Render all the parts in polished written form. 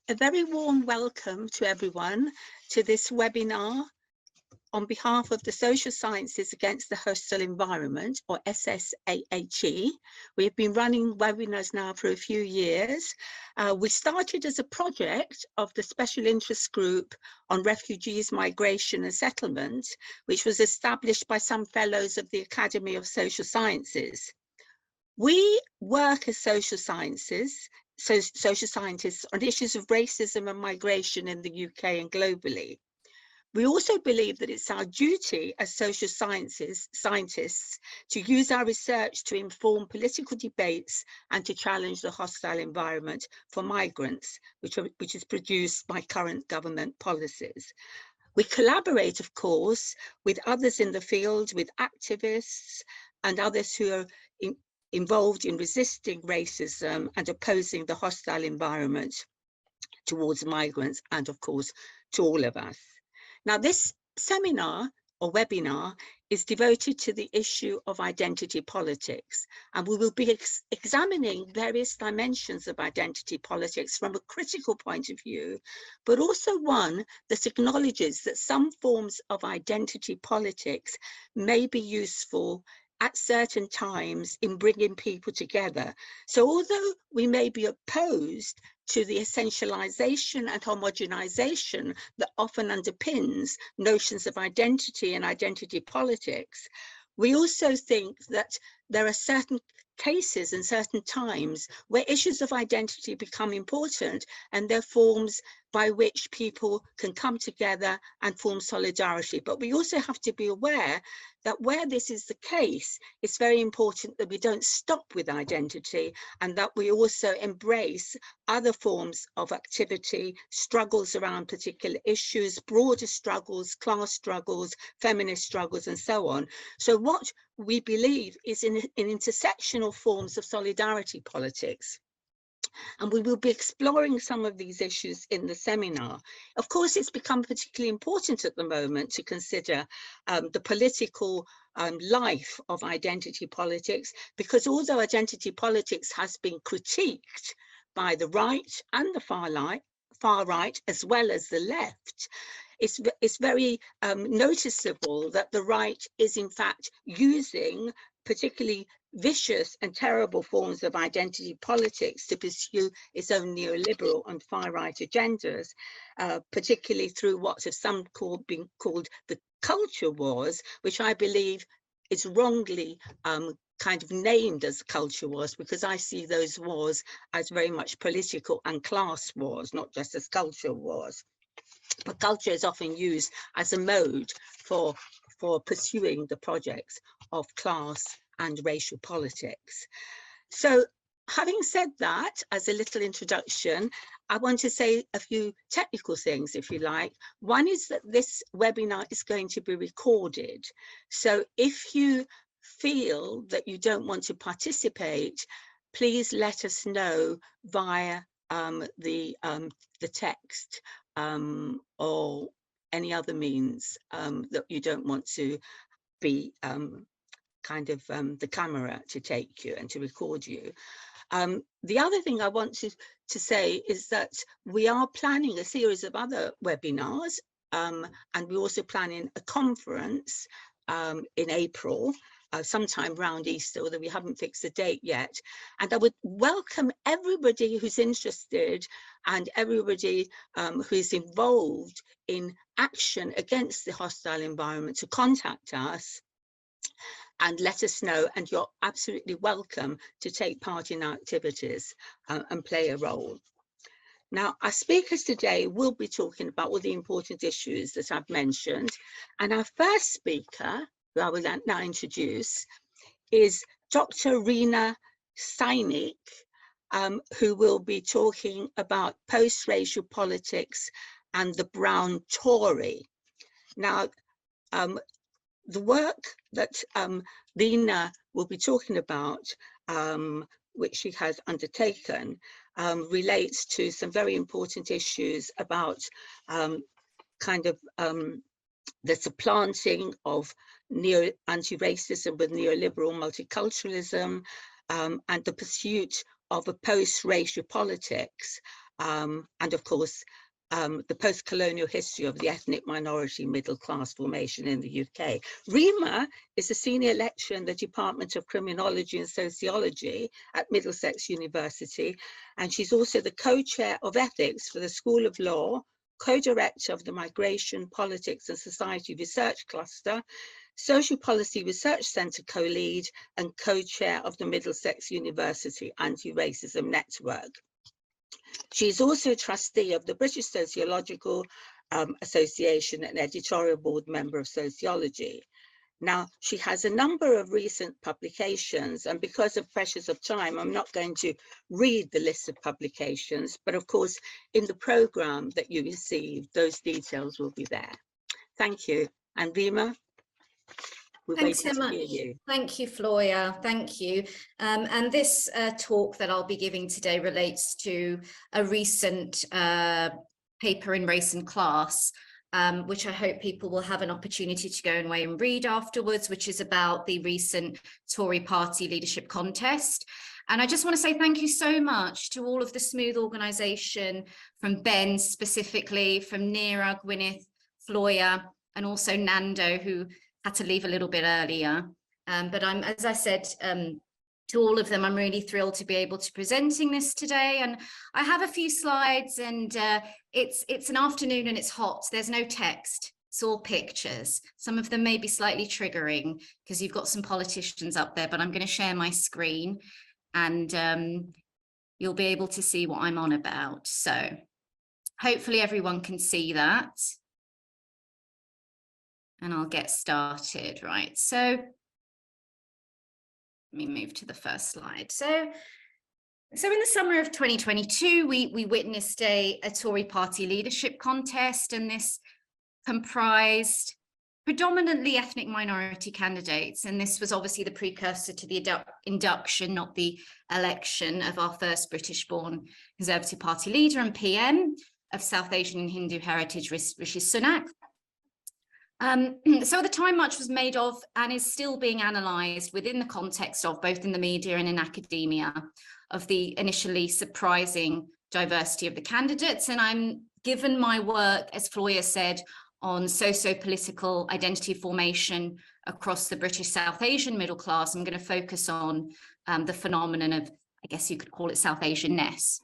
A very warm welcome to everyone to this webinar on behalf of the Social Sciences Against the Hostile Environment, or SSAHE. We have been running webinars now for a few years. We started as a project of the Special Interest Group on Refugees, Migration and Settlement, which was established by some fellows of the Academy of Social Sciences. We work as social scientists on issues of racism and migration in the UK and globally. We also believe that it's our duty as social scientists to use our research to inform political debates and to challenge the hostile environment for migrants, which is produced by current government policies. We collaborate, of course, with others in the field, with activists and others who are involved in resisting racism and opposing the hostile environment towards migrants and, of course, to all of us. Now, this seminar or webinar is devoted to the issue of identity politics, and we will be examining various dimensions of identity politics from a critical point of view, but also one that acknowledges that some forms of identity politics may be useful at certain times in bringing people together. So although we may be opposed to the essentialization and homogenization that often underpins notions of identity and identity politics, we also think that there are certain cases and certain times where issues of identity become important, and they're forms by which people can come together and form solidarity. But we also have to be aware that where this is the case, it's very important that we don't stop with identity, and that we also embrace other forms of activity, struggles around particular issues, broader struggles, class struggles, feminist struggles, and so on. So what we believe is in intersectional forms of solidarity politics. And we will be exploring some of these issues in the seminar. Of course, it's become particularly important at the moment to consider the political life of identity politics, because although identity politics has been critiqued by the right and the far right, as well as the left, it's very noticeable that the right is in fact using particularly vicious and terrible forms of identity politics to pursue its own neoliberal and far-right agendas, particularly through what have some been called the culture wars, which I believe is wrongly kind of named as culture wars, because I see those wars as very much political and class wars, not just as culture wars. But culture is often used as a mode for pursuing the projects of class and racial politics. So having said that, as a little introduction, I want to say a few technical things, if you like. One is that this webinar is going to be recorded. So if you feel that you don't want to participate, please let us know via the text or any other means that you don't want to be the camera to take you and to record you. The other thing I want to say is that we are planning a series of other webinars, and we're also planning a conference in April, sometime around Easter, although we haven't fixed the date yet. And I would welcome everybody who's interested and everybody who is involved in action against the hostile environment to contact us and let us know, and you're absolutely welcome to take part in our activities and play a role. Now, our speakers today will be talking about all the important issues that I've mentioned, and our first speaker, who I will now introduce, is Dr. Rina Sainik, who will be talking about post-racial politics and the brown Tory. Now, the work that Rina will be talking about, which she has undertaken, relates to some very important issues about the supplanting of anti-racism with neoliberal multiculturalism, and the pursuit of a post-racial politics and of course, the post-colonial history of the ethnic minority middle class formation in the UK. Rima is a senior lecturer in the Department of Criminology and Sociology at Middlesex University, and she's also the co-chair of ethics for the School of Law, co-director of the Migration, Politics and Society Research Cluster, Social Policy Research Centre co-lead, and co-chair of the Middlesex University Anti-Racism Network. She is also a trustee of the British Sociological Association and editorial board member of Sociology. Now, she has a number of recent publications, and because of pressures of time, I'm not going to read the list of publications, but of course, in the programme that you received, those details will be there. Thank you. And Rima, we're Thanks waiting so to much. hear you. Thank you, Floria. Thank you. And this talk that I'll be giving today relates to a recent paper in Race and Class, which I hope people will have an opportunity to go away and read afterwards, which is about the recent Tory party leadership contest. And I just want to say thank you so much to all of the Smooth organisation, from Ben specifically, from Neera, Gwyneth, Floria, and also Nando, who had to leave a little bit earlier. But as I said, to all of them, I'm really thrilled to be able to presenting this today. And I have a few slides, and it's an afternoon and it's hot. There's no text, it's all pictures. Some of them may be slightly triggering because you've got some politicians up there, but I'm going to share my screen and you'll be able to see what I'm on about. So hopefully everyone can see that. And I'll get started, right? So let me move to the first slide. So in the summer of 2022, we witnessed a Tory party leadership contest, and this comprised predominantly ethnic minority candidates. And this was obviously the precursor to the induction, not the election, of our first British-born Conservative Party leader and PM of South Asian and Hindu heritage, Rishi Sunak. So at the time, much was made of and is still being analysed within the context of, both in the media and in academia, of the initially surprising diversity of the candidates. And I'm, given my work, as Floria said, on socio-political identity formation across the British South Asian middle class, I'm going to focus on the phenomenon of, I guess you could call it, South Asian-ness.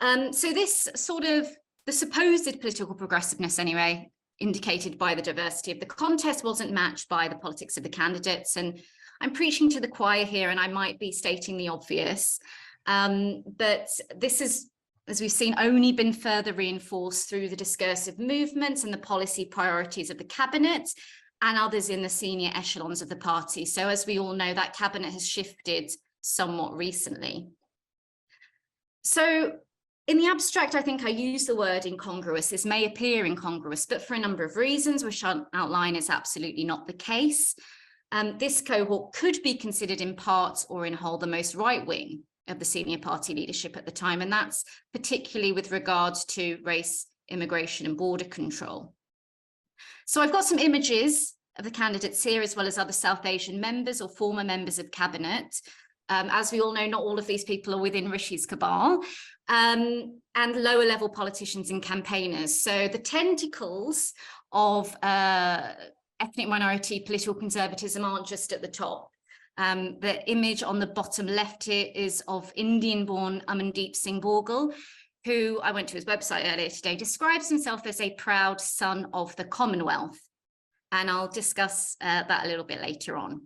So this sort of, the supposed political progressiveness anyway, indicated by the diversity of the contest, wasn't matched by the politics of the candidates. And I'm preaching to the choir here, and I might be stating the obvious, but this is, as we've seen, only been further reinforced through the discursive movements and the policy priorities of the cabinet and others in the senior echelons of the party. So as we all know, that cabinet has shifted somewhat recently. So in the abstract, I think I use the word incongruous. This may appear incongruous, but for a number of reasons, which I'll outline, is absolutely not the case. This cohort could be considered in part or in whole the most right-wing of the senior party leadership at the time, and that's particularly with regards to race, immigration and border control. So I've got some images of the candidates here, as well as other South Asian members or former members of cabinet. As we all know, not all of these people are within Rishi's cabal, and lower level politicians and campaigners. So the tentacles of ethnic minority political conservatism aren't just at the top. The image on the bottom left here is of Indian-born Amandeep Singh Borgal, who, I went to his website earlier today, describes himself as a proud son of the Commonwealth. And I'll discuss that a little bit later on.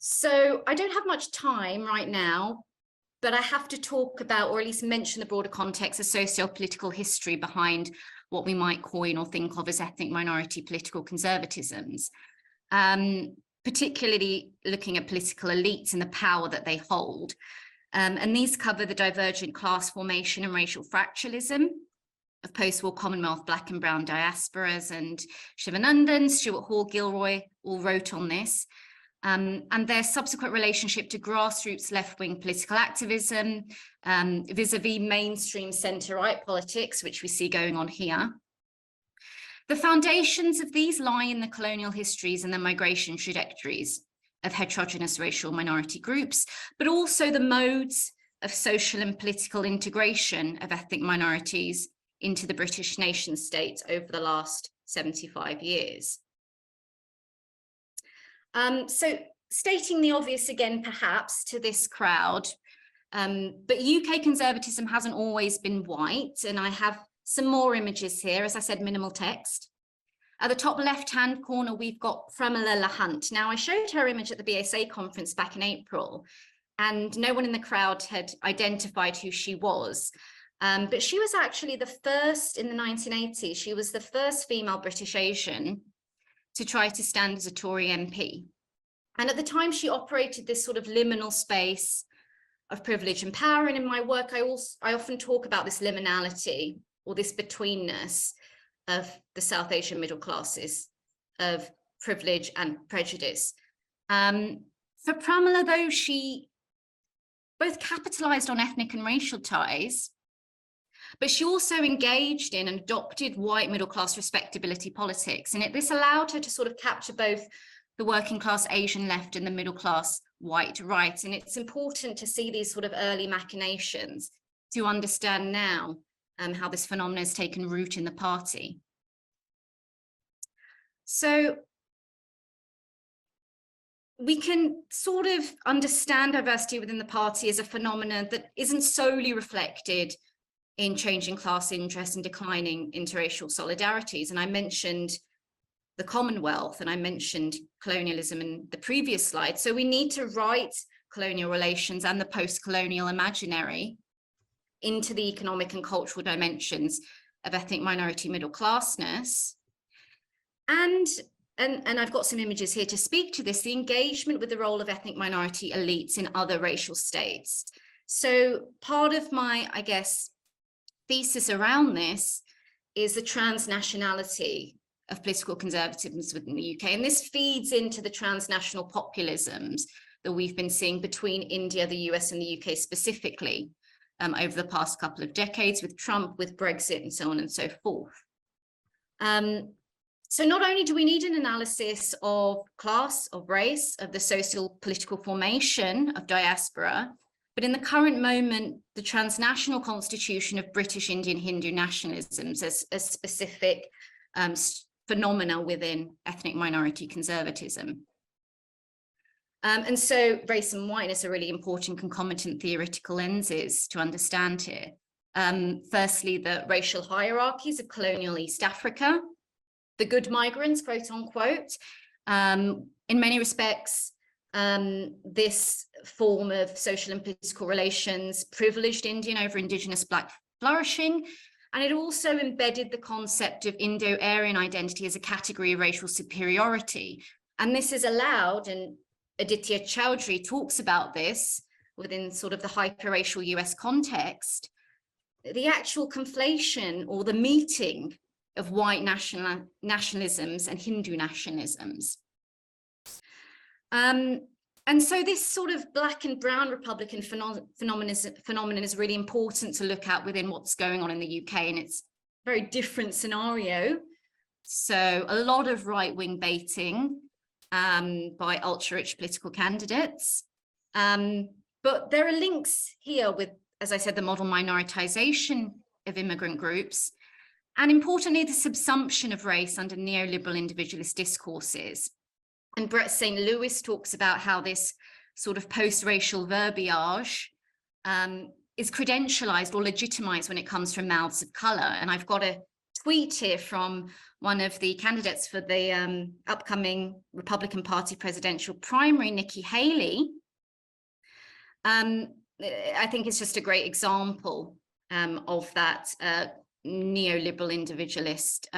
So I don't have much time right now, but I have to talk about, or at least mention, the broader context of socio-political history behind what we might coin or think of as ethnic minority political conservatisms, particularly looking at political elites and the power that they hold. And these cover the divergent class formation and racial fractalism of post-war Commonwealth Black and Brown diasporas, and Shivanandan, Stuart Hall, Gilroy all wrote on this. And their subsequent relationship to grassroots left-wing political activism, vis-a-vis mainstream centre-right politics, which we see going on here. The foundations of these lie in the colonial histories and the migration trajectories of heterogeneous racial minority groups, but also the modes of social and political integration of ethnic minorities into the British nation state over the last 75 years. So stating the obvious again, perhaps, to this crowd, but UK conservatism hasn't always been white, and I have some more images here. As I said, minimal text. At the top left-hand corner, we've got Pramila Lahunt. Now, I showed her image at the BSA conference back in April, and no one in the crowd had identified who she was. But she was actually the first in the 1980s. She was the first female British Asian to try to stand as a Tory MP. And at the time, she operated this sort of liminal space of privilege and power. And in my work, I often talk about this liminality, or this betweenness of the South Asian middle classes, of privilege and prejudice. For Pramila, though, she both capitalized on ethnic and racial ties, but she also engaged in and adopted white middle class respectability politics. And this allowed her to sort of capture both the working class Asian left and the middle class white right. And it's important to see these sort of early machinations to understand now how this phenomenon has taken root in the party. So we can sort of understand diversity within the party as a phenomenon that isn't solely reflected in changing class interests and declining interracial solidarities. And I mentioned the Commonwealth and I mentioned colonialism in the previous slide. So we need to write colonial relations and the post-colonial imaginary into the economic and cultural dimensions of ethnic minority middle classness. And I've got some images here to speak to this, the engagement with the role of ethnic minority elites in other racial states. So part of my, I guess, thesis around this is the transnationality of political conservatism within the UK. And this feeds into the transnational populisms that we've been seeing between India, the US, and the UK specifically over the past couple of decades, with Trump, with Brexit, and so on and so forth. So not only do we need an analysis of class, of race, of the social political formation of diaspora, but in the current moment, the transnational constitution of British Indian Hindu nationalisms as a specific phenomena within ethnic minority conservatism. And so race and whiteness are really important concomitant theoretical lenses to understand here. Firstly, the racial hierarchies of colonial East Africa, the good migrants, quote unquote. In many respects, this form of social and political relations privileged Indian over indigenous Black flourishing, and it also embedded the concept of Indo-Aryan identity as a category of racial superiority. And this is allowed, and Aditya Chowdhury talks about this within sort of the hyper-racial US context, the actual conflation or the meeting of white nationalisms and Hindu nationalisms. And so this sort of black and brown Republican phenomenon is really important to look at within what's going on in the UK, and it's a very different scenario. So a lot of right-wing baiting by ultra-rich political candidates. But there are links here with, as I said, the model minoritization of immigrant groups, and importantly, the subsumption of race under neoliberal individualist discourses. And Brett St. Louis talks about how this sort of post-racial verbiage is credentialized or legitimized when it comes from mouths of color. And I've got a tweet here from one of the candidates for the upcoming Republican Party presidential primary, Nikki Haley. I think it's just a great example of that neoliberal individualist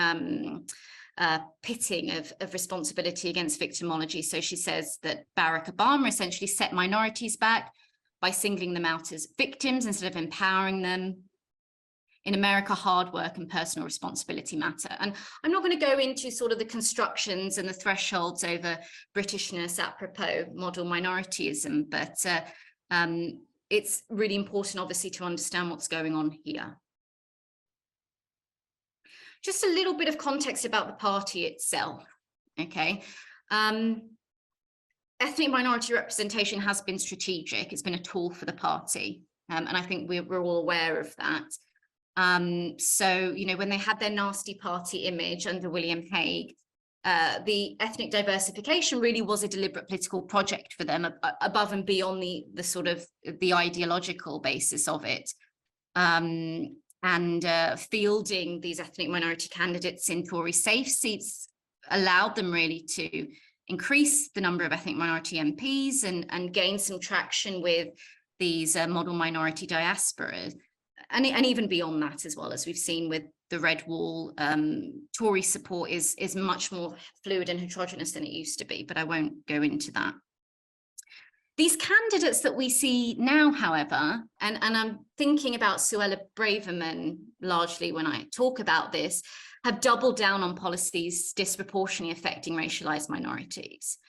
pitting of responsibility against victimology. So she says that Barack Obama essentially set minorities back by singling them out as victims instead of empowering them. In America, hard work and personal responsibility matter. And I'm not going to go into sort of the constructions and the thresholds over Britishness apropos model minorityism, but it's really important, obviously, to understand what's going on here. Just a little bit of context about the party itself, okay? Ethnic minority representation has been strategic. It's been a tool for the party. And I think we're all aware of that. So, you know, when they had their nasty party image under William Hague, the ethnic diversification really was a deliberate political project for them, above and beyond the sort of the ideological basis of it. Fielding these ethnic minority candidates in Tory safe seats allowed them really to increase the number of ethnic minority MPs and gain some traction with these model minority diasporas, and even beyond that as well, as we've seen with the Red Wall. Tory support is much more fluid and heterogeneous than it used to be, but I won't go into that. These candidates that we see now, however, and I'm thinking about Suella Braverman largely when I talk about this, have doubled down on policies disproportionately affecting racialized minorities,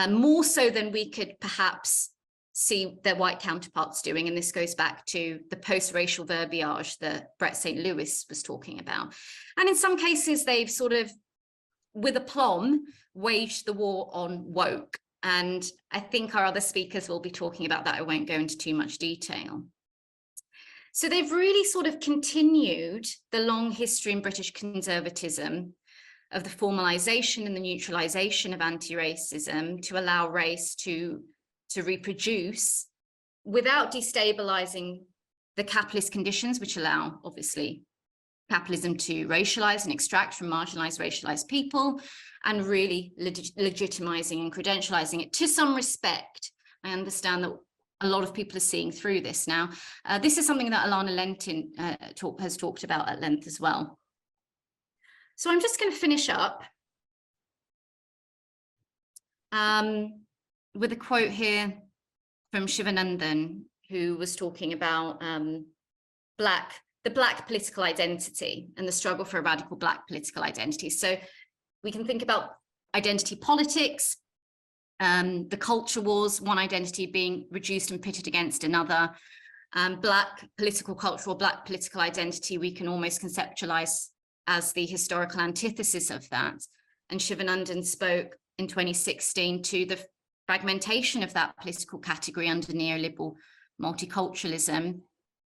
more so than we could perhaps see their white counterparts doing. And this goes back to the post-racial verbiage that Brett St. Louis was talking about. And in some cases, they've sort of, with aplomb, waged the war on woke. And I think our other speakers will be talking about that. I won't go into too much detail. So they've really sort of continued the long history in British conservatism of the formalization and the neutralization of anti-racism to allow race to reproduce without destabilizing the capitalist conditions, which allow, obviously, capitalism to racialize and extract from marginalized, racialized people, and really legitimizing and credentializing it to some respect. I understand that a lot of people are seeing through this now. This is something that Alana Lentin has talked about at length as well. So I'm just going to finish up with a quote here from Shivanandan, who was talking about the Black political identity and the struggle for a radical Black political identity. So we can think about identity politics, the culture wars, one identity being reduced and pitted against another. Black political culture or Black political identity, we can almost conceptualize as the historical antithesis of that. And Shivanandan spoke in 2016 to the fragmentation of that political category under neoliberal multiculturalism,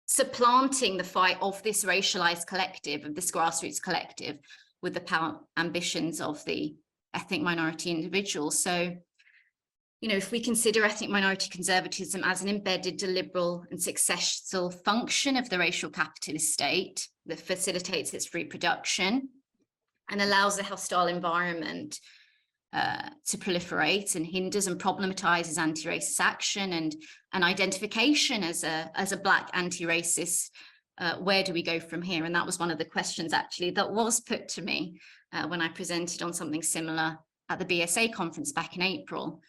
supplanting the fight of this racialized collective, of this grassroots collective, with the power ambitions of the ethnic minority individuals. So, you know, if we consider ethnic minority conservatism as an embedded, deliberate and successful function of the racial capitalist state that facilitates its reproduction and allows a hostile environment to proliferate and hinders and problematizes anti-racist action and identification as a Black anti-racist, where do we go from here? And that was one of the questions actually that was put to me when I presented on something similar at the BSA conference back in April.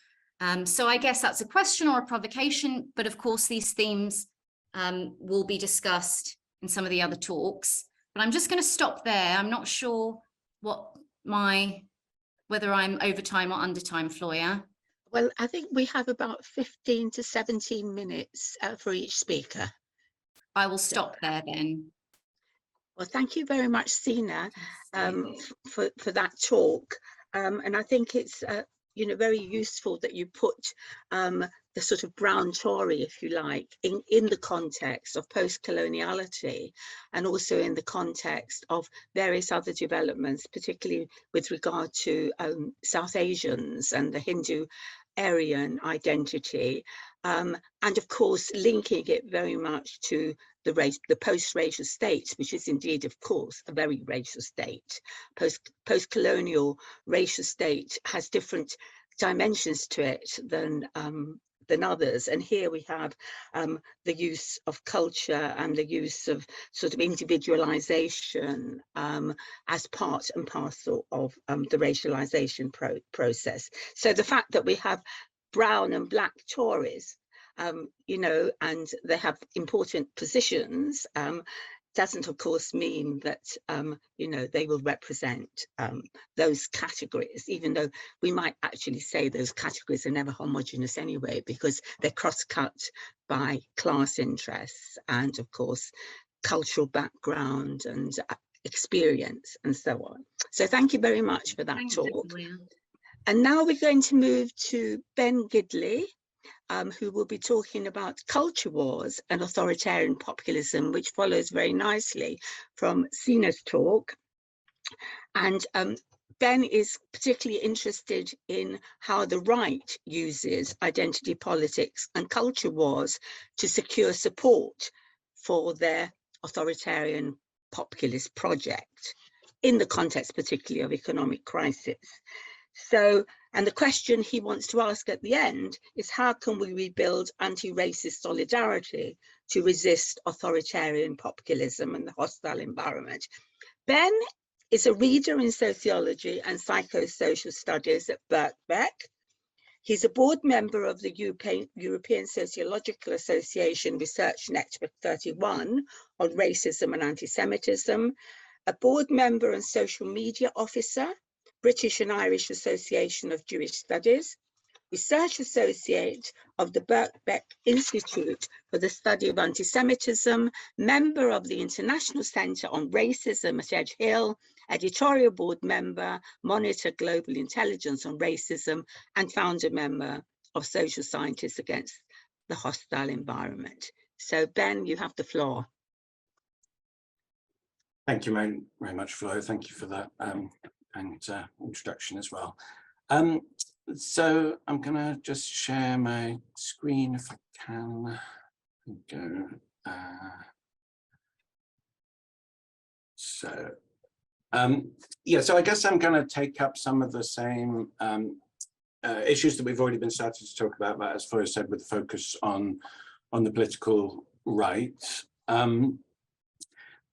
So I guess that's a question or a provocation, but of course these themes will be discussed in some of the other talks. But I'm just going to stop there. I'm not sure whether I'm over time or under time, Floya. Well, I think we have about 15 to 17 minutes for each speaker. I will stop there then. Well, thank you very much, Sina, for that talk. And I think it's you know, very useful that you put the sort of brown Tory, if you like, in the context of post-coloniality and also in the context of various other developments, particularly with regard to South Asians and the Hindu Aryan identity, and of course linking it very much to the post-racial state, which is indeed, of course, a very racial state. Post-colonial racial state has different dimensions to it than others. And here we have the use of culture and the use of sort of individualization as part and parcel of the racialization process. So the fact that we have brown and Black Tories, you know, and they have important positions, doesn't of course mean that you know, they will represent those categories, even though we might actually say those categories are never homogeneous anyway, because they're cross-cut by class interests and of course cultural background and experience and so on. So thank you very much for that talk. And now we're going to move to Ben Gidley, who will be talking about culture wars and authoritarian populism, which follows very nicely from Sina's talk. And Ben is particularly interested in how the right uses identity politics and culture wars to secure support for their authoritarian populist project in the context particularly of economic crisis. So, and the question he wants to ask at the end is, how can we rebuild anti-racist solidarity to resist authoritarian populism and the hostile environment? Ben is a reader in sociology and psychosocial studies at Birkbeck. He's a board member of the European Sociological Association Research Network 31 on racism and anti-Semitism, a board member and social media officer, British and Irish Association of Jewish Studies, research associate of the Birkbeck Institute for the Study of Anti-Semitism, member of the International Centre on Racism at Edge Hill, editorial board member, Monitor Global Intelligence on Racism, and founder member of Social Scientists Against the Hostile Environment. So Ben, you have the floor. Thank you very much, Flo. Thank you for that introduction as well. So I'm going to just share my screen if I can. Go. Yeah, so I guess I'm going to take up some of the same issues that we've already been starting to talk about, but as Flo said, with the focus on the political right.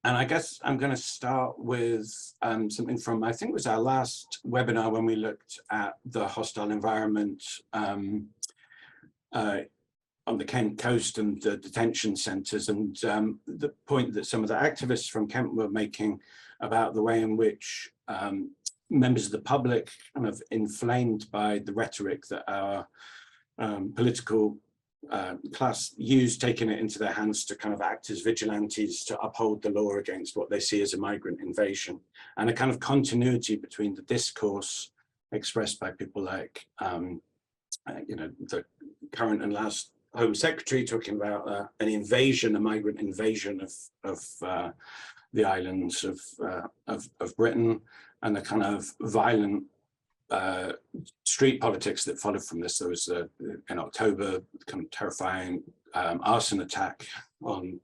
And I guess I'm going to start with something from, I think it was our last webinar when we looked at the hostile environment on the Kent coast and the detention centres, and the point that some of the activists from Kent were making about the way in which members of the public kind of inflamed by the rhetoric that our political class use, taking it into their hands to kind of act as vigilantes to uphold the law against what they see as a migrant invasion, and a kind of continuity between the discourse expressed by people like, you know, the current and last Home Secretary talking about an invasion, a migrant invasion of the islands of Britain, and the kind of violent street politics that followed from this. There was in October kind of terrifying arson attack on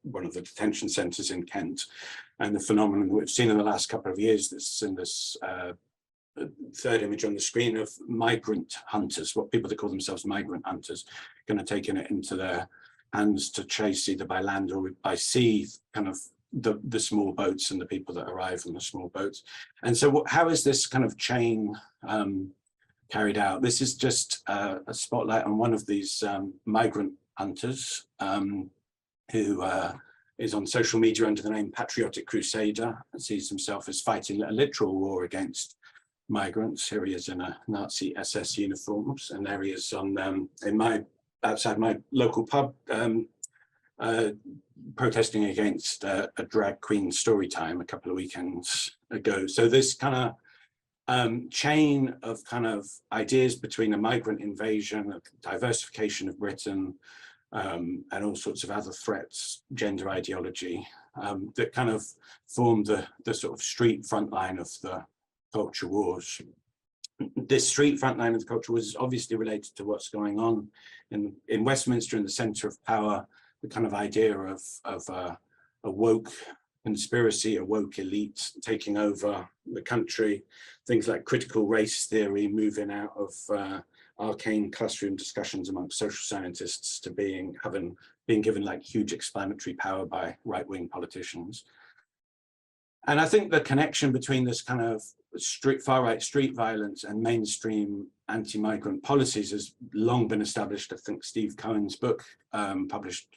one of the detention centres in Kent, and the phenomenon we've seen in the last couple of years, that's in this third image on the screen, of migrant hunters, what people that call themselves migrant hunters, kind of taking it into their hands to chase either by land or by sea kind of the small boats and the people that arrive on the small boats. And so how is this kind of chain carried out? This is just a spotlight on one of these migrant hunters who is on social media under the name Patriotic Crusader, and sees himself as fighting a literal war against migrants. Here he is in a Nazi SS uniforms, and there he is on outside my local pub, protesting against a drag queen story time a couple of weekends ago. So this kind of chain of kind of ideas between a migrant invasion, a diversification of Britain, and all sorts of other threats, gender ideology, that kind of form the sort of street front line of the culture wars. This street front line of the culture wars is obviously related to what's going on in Westminster, in the centre of power, the kind of idea of a woke conspiracy, a woke elite taking over the country, things like critical race theory moving out of arcane classroom discussions amongst social scientists to being given like huge explanatory power by right-wing politicians. And I think the connection between this kind of far-right street violence and mainstream anti-migrant policies has long been established. I think Steve Cohen's book, published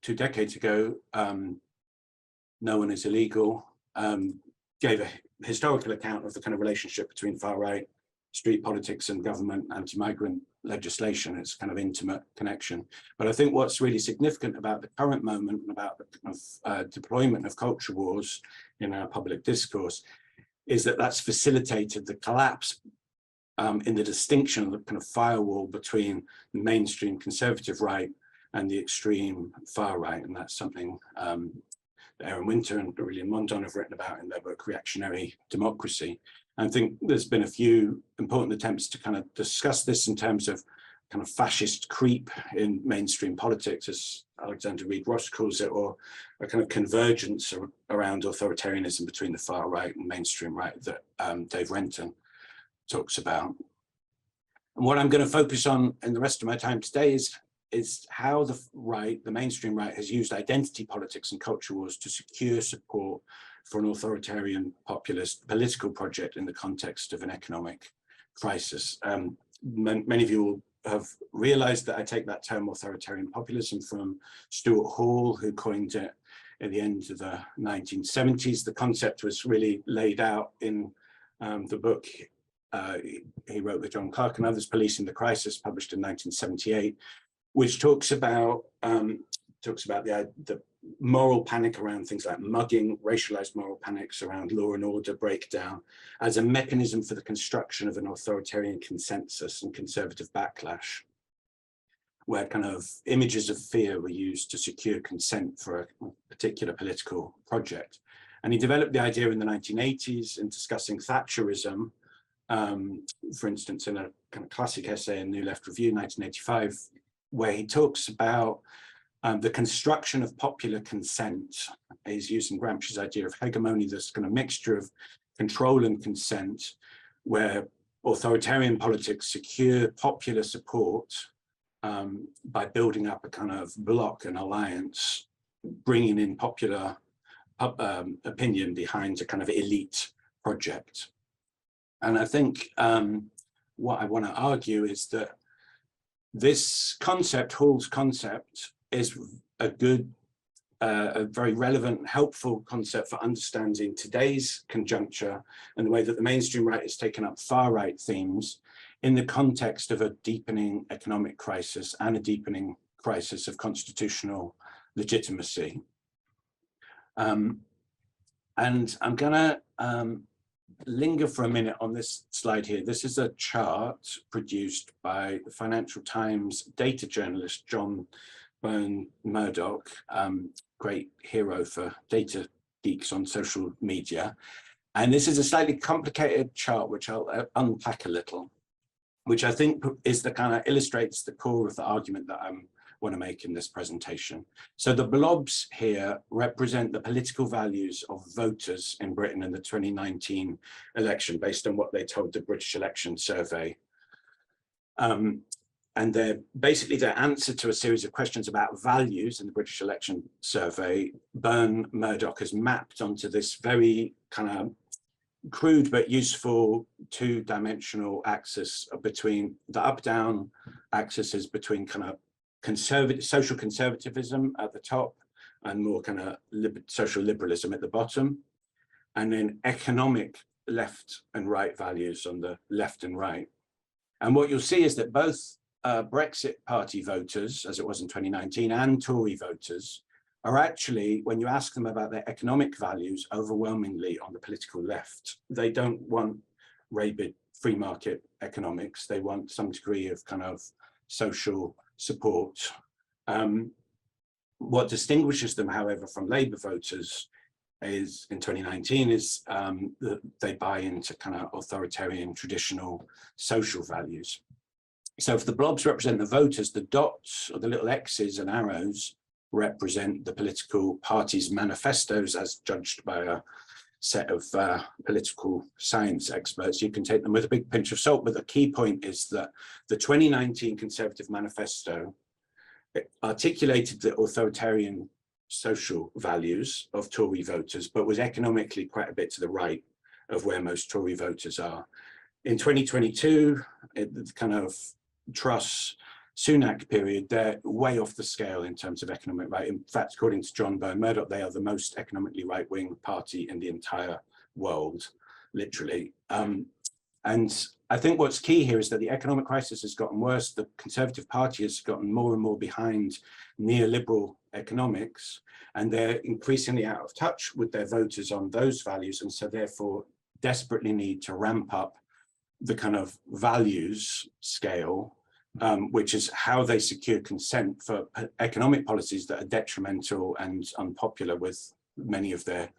2 decades ago, No One Is Illegal, gave a historical account of the kind of relationship between far-right street politics and government anti-migrant legislation. It's kind of intimate connection. But I think what's really significant about the current moment and about the kind of deployment of culture wars in our public discourse is that that's facilitated the collapse in the distinction of the kind of firewall between the mainstream conservative right and the extreme far right. And that's something Aaron Winter and Aurelian Mondon have written about in their book Reactionary Democracy. And I think there's been a few important attempts to kind of discuss this in terms of kind of fascist creep in mainstream politics, as Alexander Reed Ross calls it, or a kind of convergence around authoritarianism between the far right and mainstream right that Dave Renton talks about. And what I'm going to focus on in the rest of my time today is how the right, the mainstream right, has used identity politics and culture wars to secure support for an authoritarian populist political project in the context of an economic crisis. Many of you will have realized that I take that term authoritarian populism from Stuart Hall, who coined it at the end of the 1970s. The concept was really laid out in the book he wrote with John Clark and others, Policing the Crisis, published in 1978, which talks about the moral panic around things like mugging, racialized moral panics around law and order breakdown as a mechanism for the construction of an authoritarian consensus and conservative backlash, where kind of images of fear were used to secure consent for a particular political project. And he developed the idea in the 1980s in discussing Thatcherism, for instance, in a kind of classic essay in New Left Review, 1985, where he talks about the construction of popular consent. He's using Gramsci's idea of hegemony, this kind of mixture of control and consent, where authoritarian politics secure popular support by building up a kind of bloc and alliance, bringing in popular opinion behind a kind of elite project. And I think what I want to argue is that this concept, Hall's concept, is a good, a very relevant, helpful concept for understanding today's conjuncture and the way that the mainstream right has taken up far right themes in the context of a deepening economic crisis and a deepening crisis of constitutional legitimacy. And I'm gonna linger for a minute on this slide here. This is a chart produced by the Financial Times data journalist John Bone Murdoch, great hero for data geeks on social media. And this is a slightly complicated chart, which I'll unpack a little, which I think is the kind of illustrates the core of the argument that I want to make in this presentation. So the blobs here represent the political values of voters in Britain in the 2019 election, based on what they told the British Election Survey. And they're basically their answer to a series of questions about values in the British Election Survey. Bone Murdoch has mapped onto this very kind of crude but useful two-dimensional axis between the up-down axis is between kind of social conservatism at the top and more kind of social liberalism at the bottom, and then economic left and right values on the left and right. And what you'll see is that both Brexit Party voters, as it was in 2019, and Tory voters are actually, when you ask them about their economic values, overwhelmingly on the political left. They don't want rabid free market economics. They want some degree of kind of social support. What distinguishes them, however, from Labour voters is in 2019 is that they buy into kind of authoritarian traditional social values. So if the blobs represent the voters, the dots or the little X's and arrows represent the political parties' manifestos as judged by a set of political science experts. You can take them with a big pinch of salt, but the key point is that the 2019 Conservative Manifesto articulated the authoritarian social values of Tory voters, but was economically quite a bit to the right of where most Tory voters are. In 2022, the kind of Truss Sunak period, they're way off the scale in terms of economic right. In fact, according to John Bone Murdoch, they are the most economically right-wing party in the entire world, literally. And I think what's key here is that the economic crisis has gotten worse. The Conservative Party has gotten more and more behind neoliberal economics, and they're increasingly out of touch with their voters on those values, and so therefore desperately need to ramp up the kind of values scale, which is how they secure consent for economic policies that are detrimental and unpopular with many of their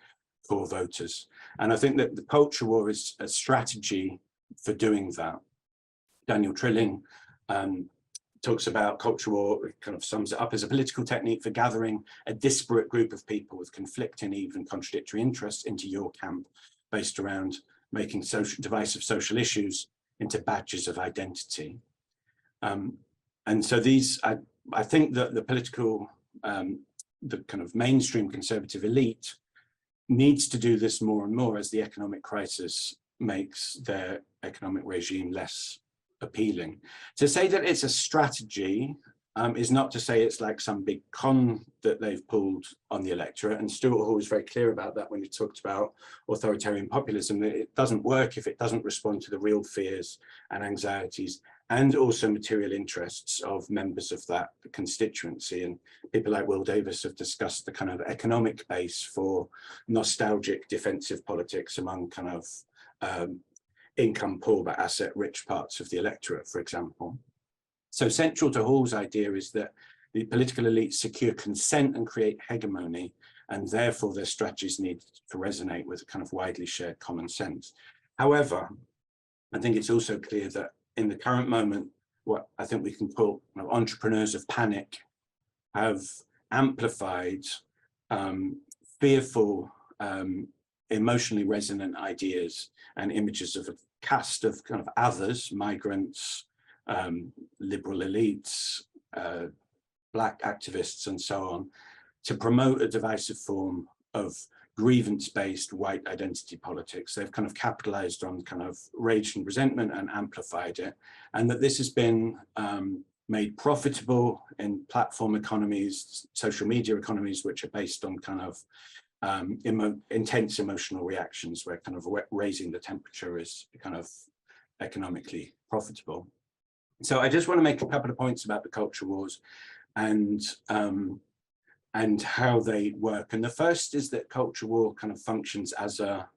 core voters. And I think that the culture war is a strategy for doing that. Daniel Trilling talks about culture war, kind of sums it up as a political technique for gathering a disparate group of people with conflicting, even contradictory interests into your camp, based around making divisive social issues into badges of identity. And so these, I think that the political, the kind of mainstream conservative elite needs to do this more and more as the economic crisis makes their economic regime less appealing. To say that it's a strategy is not to say it's like some big con that they've pulled on the electorate. And Stuart Hall was very clear about that when he talked about authoritarian populism, that it doesn't work if it doesn't respond to the real fears and anxieties and also material interests of members of that constituency. And people like Will Davis have discussed the kind of economic base for nostalgic defensive politics among kind of income poor but asset rich parts of the electorate, for example. So central to Hall's idea is that the political elites secure consent and create hegemony, and therefore their strategies need to resonate with a kind of widely shared common sense. However, I think it's also clear that in the current moment, what I think we can call entrepreneurs of panic have amplified fearful, emotionally resonant ideas and images of a cast of kind of others, migrants, liberal elites, Black activists and so on, to promote a divisive form of grievance-based white identity politics. They've kind of capitalized on kind of rage and resentment and amplified it, and that this has been made profitable in platform economies, social media economies, which are based on kind of intense emotional reactions, where kind of raising the temperature is kind of economically profitable. So I just want to make a couple of points about the culture wars and how they work. And the first is that culture war kind of functions as a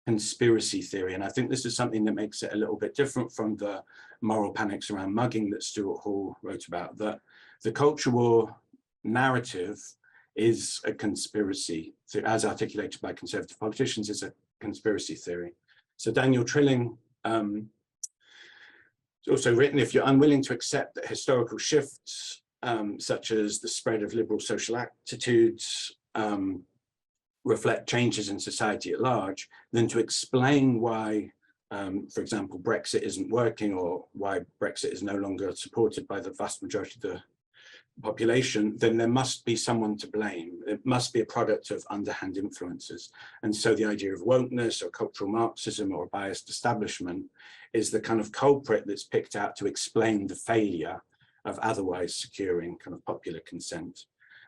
conspiracy theory. And I think this is something that makes it a little bit different from the moral panics around mugging that Stuart Hall wrote about, that the culture war narrative is a conspiracy, as articulated by conservative politicians, is a conspiracy theory. So Daniel Trilling also written, if you're unwilling to accept that historical shifts, such as the spread of liberal social attitudes, reflect changes in society at large, then to explain why, for example, Brexit isn't working, or why Brexit is no longer supported by the vast majority of the population, then there must be someone to blame. It must be a product of underhand influences. And so the idea of wokeness or cultural Marxism or biased establishment is the kind of culprit that's picked out to explain the failure of otherwise securing kind of popular consent.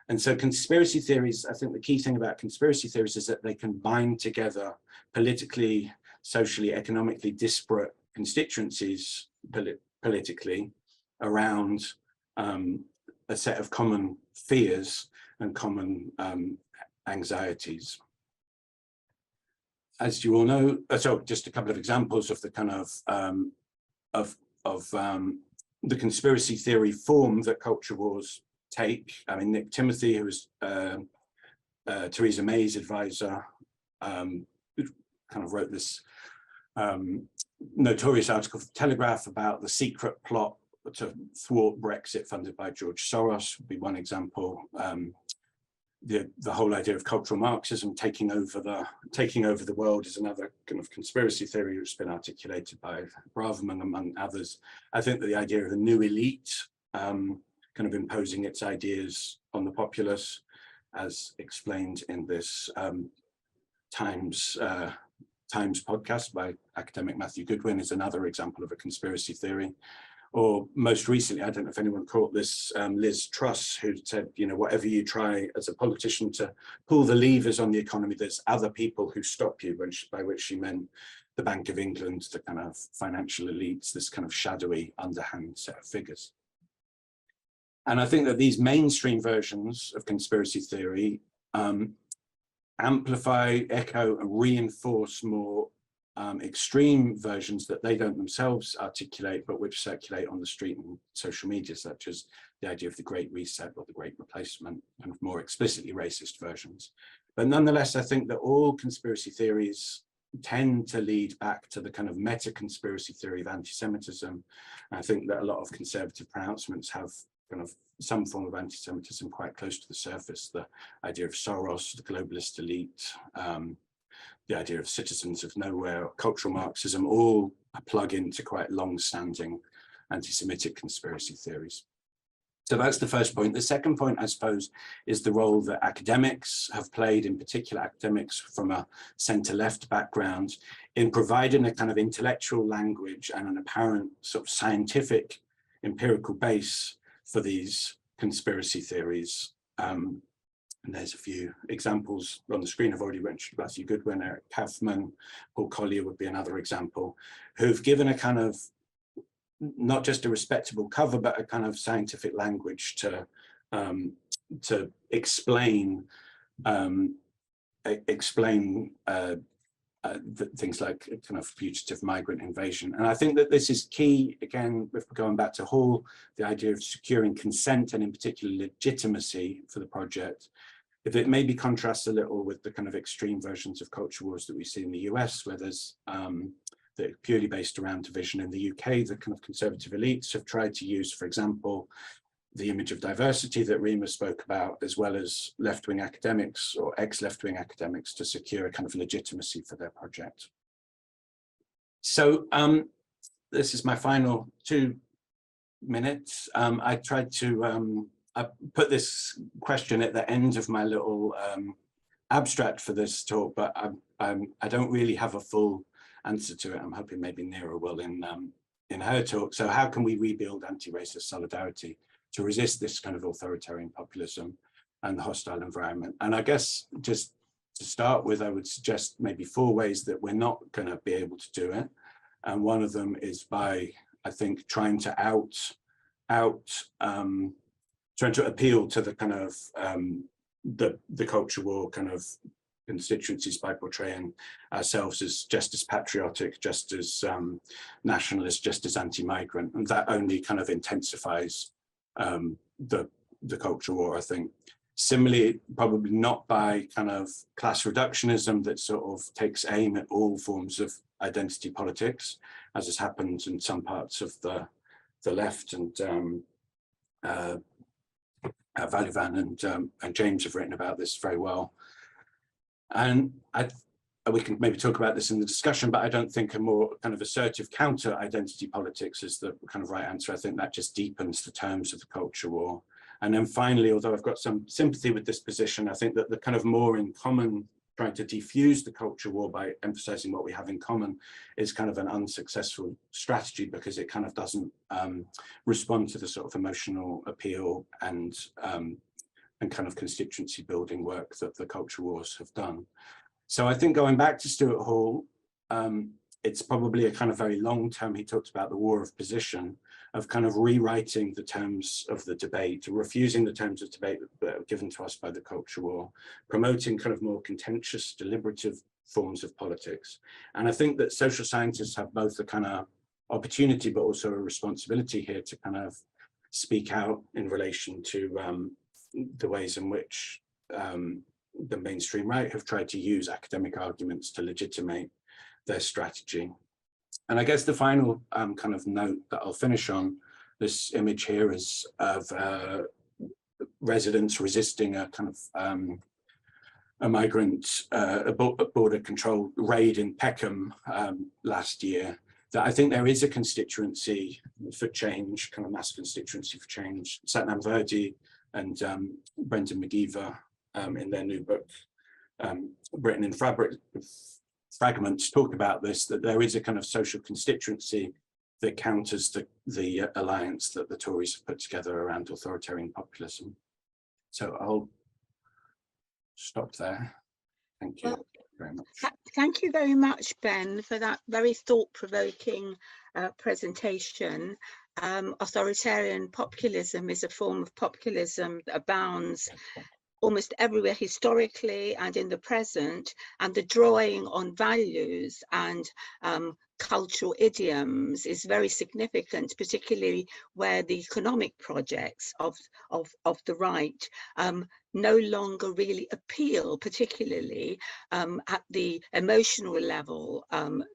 And so conspiracy theories, I think the key thing about conspiracy theories is that they can bind together politically, socially, economically disparate constituencies politically around a set of common fears and common anxieties. As you all know, so just a couple of examples of the kind of the conspiracy theory form that culture wars take. I mean, Nick Timothy, who was Theresa May's advisor, kind of wrote this notorious article for the Telegraph about the secret plot to thwart Brexit funded by George Soros, would be one example. The whole idea of cultural Marxism taking over the world is another kind of conspiracy theory which has been articulated by Braverman, among others. I think that the idea of a new elite kind of imposing its ideas on the populace, as explained in this Times podcast by academic Matthew Goodwin, is another example of a conspiracy theory. Or most recently, I don't know if anyone caught this, Liz Truss, who said, you know, whatever you try as a politician to pull the levers on the economy, there's other people who stop you, by which she meant the Bank of England, the kind of financial elites, this kind of shadowy, underhand set of figures. And I think that these mainstream versions of conspiracy theory amplify, echo, and reinforce more extreme versions that they don't themselves articulate, but which circulate on the street and social media, such as the idea of the Great Reset or the Great Replacement, and more explicitly racist versions. But nonetheless, I think that all conspiracy theories tend to lead back to the kind of meta-conspiracy theory of anti-Semitism. I think that a lot of conservative pronouncements have kind of some form of anti-Semitism quite close to the surface. The idea of Soros, the globalist elite, the idea of citizens of nowhere, cultural Marxism, all plug into quite long-standing anti-Semitic conspiracy theories. So that's the first point. The second point, I suppose, is the role that academics have played, in particular academics from a centre-left background, in providing a kind of intellectual language and an apparent sort of scientific empirical base for these conspiracy theories. And there's a few examples on the screen. I've already mentioned Matthew Goodwin, Eric Kaufman, Paul Collier would be another example, who've given a kind of, not just a respectable cover, but a kind of scientific language to explain things like kind of fugitive migrant invasion. And I think that this is key, again, if we're going back to Hall, the idea of securing consent and in particular legitimacy for the project. If it maybe contrasts a little with the kind of extreme versions of culture wars that we see in the US, where there's that are purely based around division. In the UK, the kind of conservative elites have tried to use, for example, the image of diversity that Rima spoke about, as well as left-wing academics or ex-left-wing academics to secure a kind of legitimacy for their project. So this is my final 2 minutes. I tried to I put this question at the end of my little abstract for this talk, but I don't really have a full answer to it. I'm hoping maybe Neera will in her talk. So how can we rebuild anti-racist solidarity to resist this kind of authoritarian populism and the hostile environment? And I guess just to start with, I would suggest maybe 4 ways that we're not going to be able to do it. And one of them is by, I think, trying to trying to appeal to the kind of the culture war kind of constituencies by portraying ourselves as just as patriotic, just as nationalist, just as anti-migrant, and that only kind of intensifies the culture war, I think. Similarly, probably not by kind of class reductionism that sort of takes aim at all forms of identity politics, as has happened in some parts of the left, and Valivan and James have written about this very well. And we can maybe talk about this in the discussion, but I don't think a more kind of assertive counter identity politics is the kind of right answer. I think that just deepens the terms of the culture war. And then finally, although I've got some sympathy with this position, I think that the kind of more in common, trying to defuse the culture war by emphasizing what we have in common, is kind of an unsuccessful strategy, because it kind of doesn't respond to the sort of emotional appeal and kind of constituency building work that the culture wars have done. So I think going back to Stuart Hall, it's probably a kind of very long term, he talked about the war of position, of kind of rewriting the terms of the debate, refusing the terms of debate that are given to us by the culture war, promoting kind of more contentious, deliberative forms of politics. And I think that social scientists have both the kind of opportunity, but also a responsibility here to kind of speak out in relation to the ways in which the mainstream right have tried to use academic arguments to legitimate their strategy. And I guess the final kind of note that I'll finish on, this image here is of residents resisting a kind of a migrant border control raid in Peckham last year, that I think there is a constituency for change, kind of mass constituency for change. Satnam Virdi and Brendan McGeever in their new book, Britain in Fragments, talk about this, that there is a kind of social constituency that counters the alliance that the Tories have put together around authoritarian populism. So I'll stop there. Thank you very much. Thank you very much, Ben, for that very thought-provoking presentation. Authoritarian populism is a form of populism that abounds almost everywhere historically and in the present, and the drawing on values and cultural idioms is very significant, particularly where the economic projects of the right no longer really appeal, particularly at the emotional level,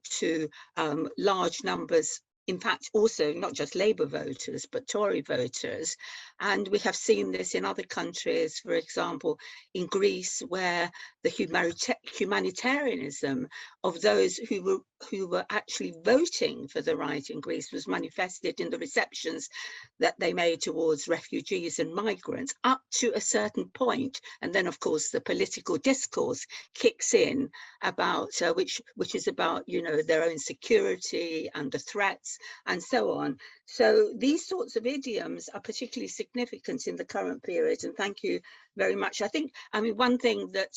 to large numbers. In fact, also not just Labour voters, but Tory voters. And we have seen this in other countries, for example, in Greece, where the humanitarianism of those who were actually voting for the right in Greece was manifested in the receptions that they made towards refugees and migrants up to a certain point. And then, of course, the political discourse kicks in about which is about, you know, their own security and the threats and so on. So these sorts of idioms are particularly significant in the current period. And thank you very much. I mean, one thing that,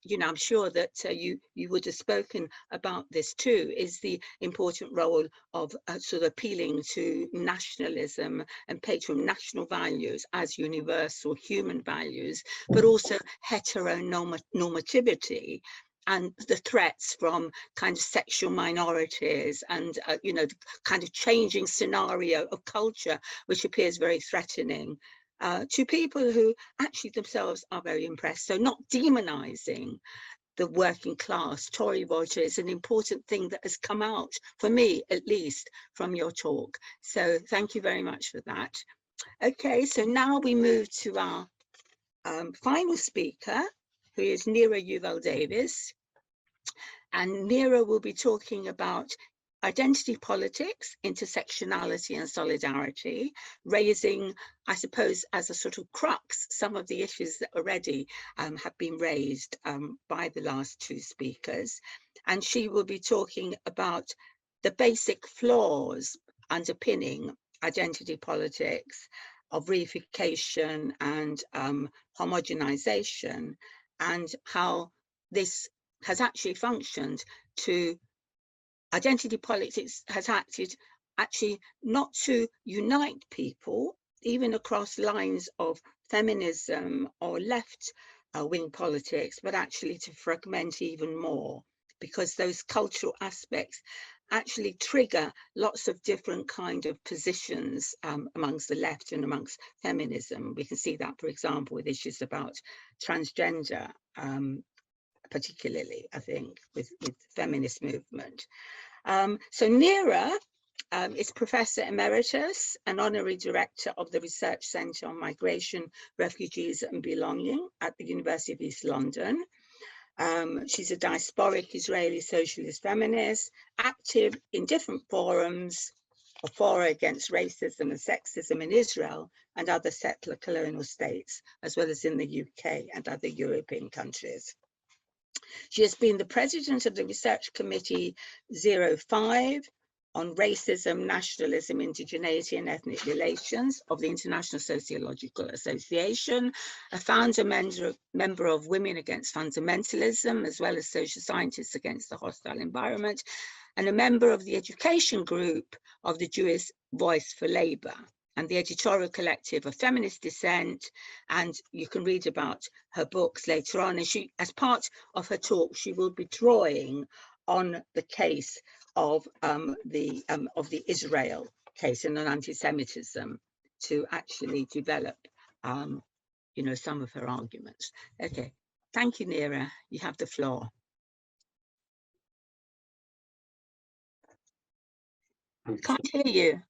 you know, I'm sure that you would have spoken about this too, is the important role of sort of appealing to nationalism and patron national values as universal human values, but also heteronormativity and the threats from kind of sexual minorities and, you know, the kind of changing scenario of culture, which appears very threatening to people who actually themselves are very impressed. So not demonizing the working class Tory voter is an important thing that has come out, for me at least, from your talk. So thank you very much for that. Okay, so now we move to our final speaker, who is Neera Yuval-Davis. And Neera will be talking about identity politics, intersectionality and solidarity, raising, I suppose, as a sort of crux, some of the issues that already have been raised by the last two speakers. And she will be talking about the basic flaws underpinning identity politics of reification and homogenization, and how this has actually functioned to identity politics has acted actually not to unite people, even across lines of feminism or left wing politics, but actually to fragment even more, because those cultural aspects actually trigger lots of different kind of positions amongst the left and amongst feminism. We can see that, for example, with issues about transgender, particularly, I think, with the feminist movement. So Neera is Professor Emeritus and Honorary Director of the Research Centre on Migration, Refugees and Belonging at the University of East London. She's a diasporic Israeli socialist feminist, active in different forums, a fora against racism and sexism in Israel and other settler colonial states, as well as in the UK and other European countries. She has been the president of the Research Committee 05 on Racism, Nationalism, Indigeneity and Ethnic Relations of the International Sociological Association, a founder member of Women Against Fundamentalism, as well as Social Scientists Against the Hostile Environment, and a member of the education group of the Jewish Voice for Labour and the editorial collective of Feminist Dissent. And you can read about her books later on. And she, as part of her talk, she will be drawing on the case of the Israel case and on anti-Semitism to actually develop, you know, some of her arguments. Okay, thank you, Neera. You have the floor. Can't hear you.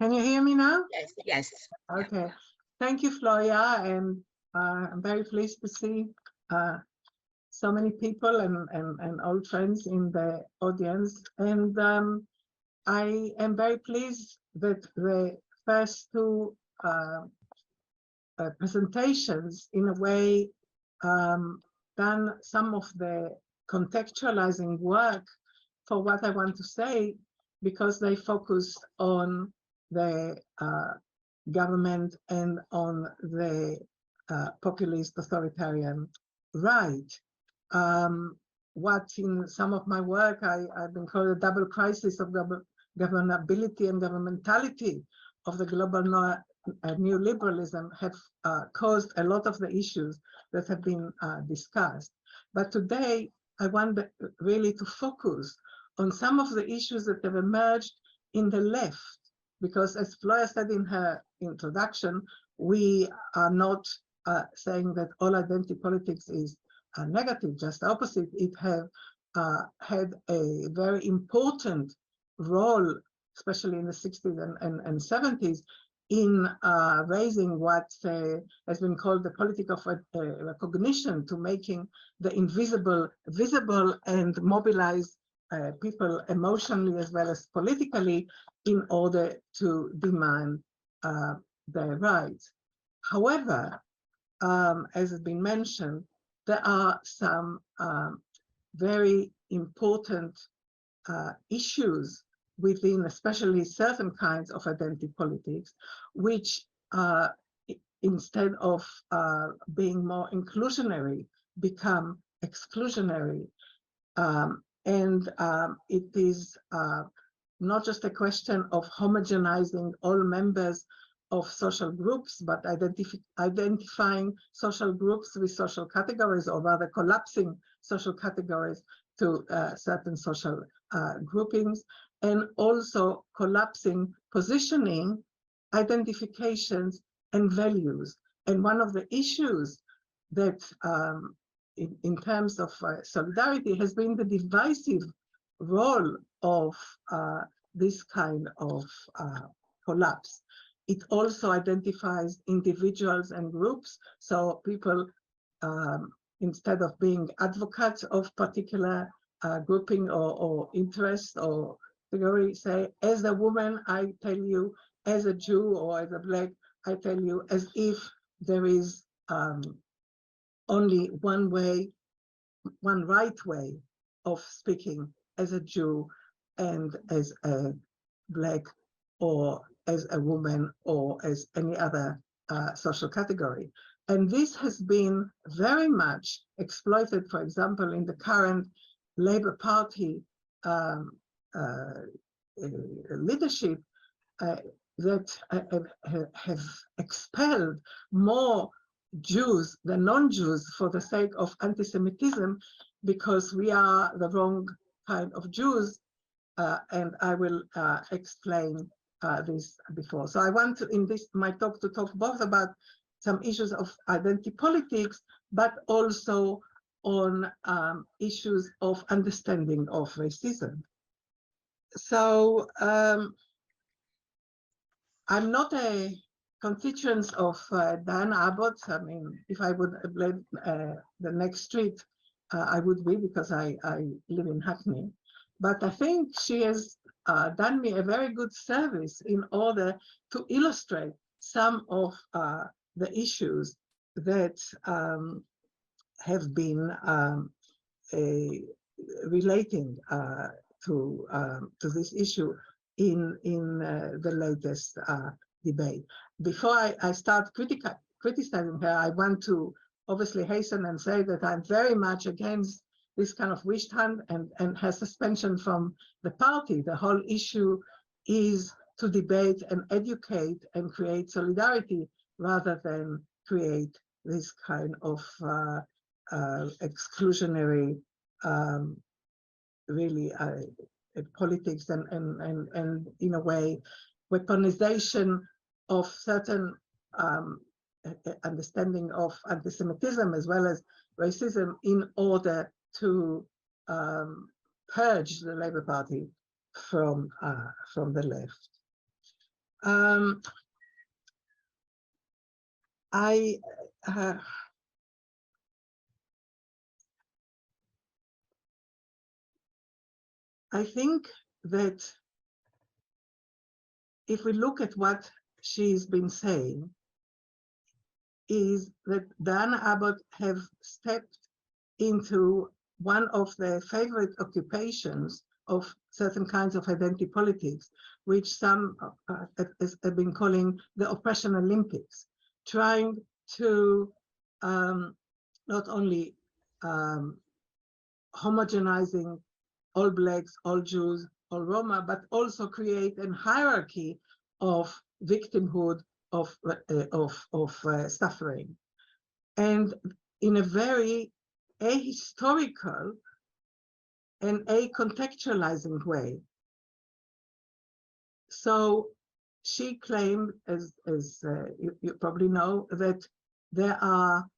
Can you hear me now? Yes, yes. Okay. Thank you, Floria, and I'm very pleased to see so many people and old friends in the audience. And I am very pleased that the first two presentations, in a way, done some of the contextualizing work for what I want to say, because they focused on the government and on the populist authoritarian right. What in some of my work I've been called a double crisis of governability and governmentality of the global neoliberalism have caused a lot of the issues that have been discussed. But today, I want really to focus on some of the issues that have emerged in the left, because as Floya said in her introduction, we are not saying that all identity politics is negative, just the opposite. It have had a very important role, especially in the 60s and 70s, in raising what has been called the politic of recognition, to making the invisible visible and mobilize people emotionally as well as politically in order to demand their rights. However, as has been mentioned, there are some very important issues within especially certain kinds of identity politics, which instead of being more inclusionary, become exclusionary. It is not just a question of homogenizing all members of social groups, but identifying social groups with social categories, or rather collapsing social categories to certain social groupings, and also collapsing positioning, identifications, and values. And one of the issues that in terms of solidarity has been the divisive role of this kind of collapse. It also identifies individuals and groups. So people, instead of being advocates of particular grouping or interest or theory, say, as a woman, I tell you, as a Jew or as a Black, I tell you, as if there is only one way, one right way of speaking as a Jew and as a Black, or as a woman, or as any other social category. And this has been very much exploited, for example, in the current Labour Party leadership, that have expelled more Jews than non-Jews for the sake of anti-Semitism, because we are the wrong kind of Jews, and I will explain this before. So I want to, in this my talk, to talk both about some issues of identity politics, but also on issues of understanding of racism. So I'm not a constituent of Diana Abbott. I mean, if I would live the next street, I would be, because I live in Hackney. But I think she has done me a very good service in order to illustrate some of the issues that have been relating to this issue in the latest debate. Before I start criticizing her, I want to obviously hasten and say that I'm very much against this kind of witch hunt and her suspension from the party. The whole issue is to debate and educate and create solidarity, rather than create this kind of exclusionary, really politics and in a way weaponization of certain understanding of anti-Semitism as well as racism in order to purge the Labour Party from the left. I think that if we look at what she's been saying, is that Diana Abbott have stepped into one of the favorite occupations of certain kinds of identity politics, which some have been calling the oppression Olympics, trying to not only homogenizing all Blacks, all Jews, or Roma, but also create a hierarchy of victimhood, of suffering, and in a very ahistorical and a-contextualizing way. So she claimed, as you probably know, that there are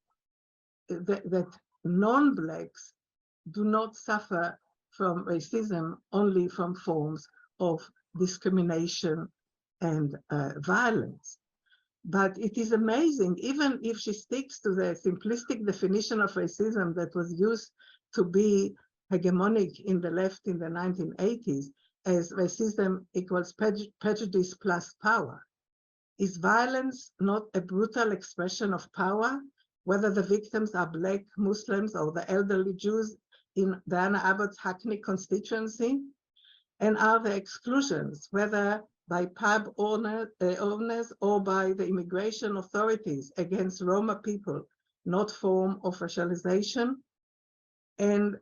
that non-blacks do not suffer from racism, only from forms of discrimination and violence. But it is amazing, even if she sticks to the simplistic definition of racism that was used to be hegemonic in the left in the 1980s, as racism equals prejudice plus power. Is violence not a brutal expression of power, whether the victims are Black, Muslims, or the elderly Jews in Diana Abbott's Hackney constituency? And are there exclusions, whether by pub owners or by the immigration authorities against Roma people, not form of racialization? And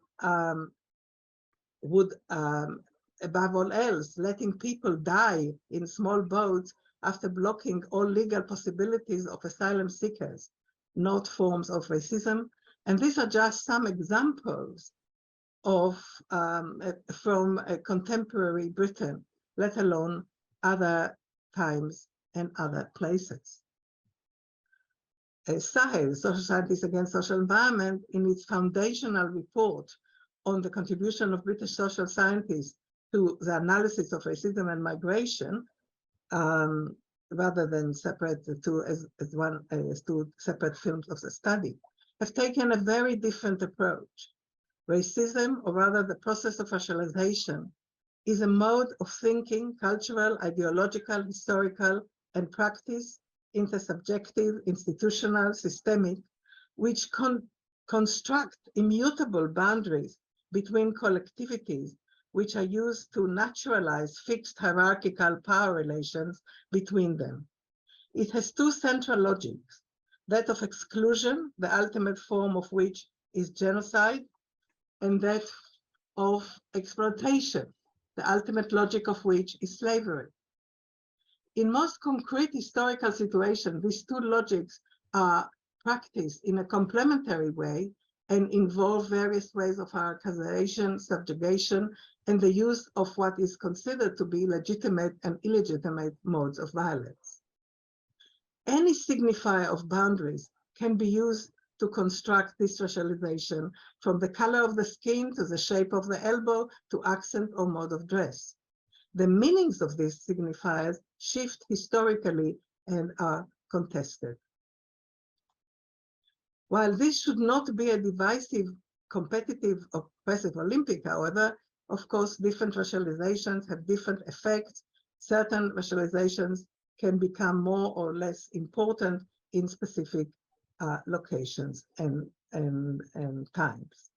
would, above all else, letting people die in small boats after blocking all legal possibilities of asylum seekers, not forms of racism? And these are just some examples of from contemporary Britain, let alone other times and other places. SSAHE, Social Scientists Against Social Environment, in its foundational report on the contribution of British social scientists to the analysis of racism and migration, rather than separate the two as two separate films of the study, have taken a very different approach. Racism, or rather the process of racialization, is a mode of thinking, cultural, ideological, historical, and practice, intersubjective, institutional, systemic, which construct immutable boundaries between collectivities, which are used to naturalize fixed hierarchical power relations between them. It has two central logics, that of exclusion, the ultimate form of which is genocide, and that of exploitation, the ultimate logic of which is slavery. In most concrete historical situations, these two logics are practiced in a complementary way and involve various ways of hierarchization, subjugation, and the use of what is considered to be legitimate and illegitimate modes of violence. Any signifier of boundaries can be used to construct this racialization, from the color of the skin to the shape of the elbow to accent or mode of dress. The meanings of these signifiers shift historically and are contested. While this should not be a divisive, competitive, oppressive Olympic, however, of course, different racializations have different effects. Certain racializations can become more or less important in specific locations and times.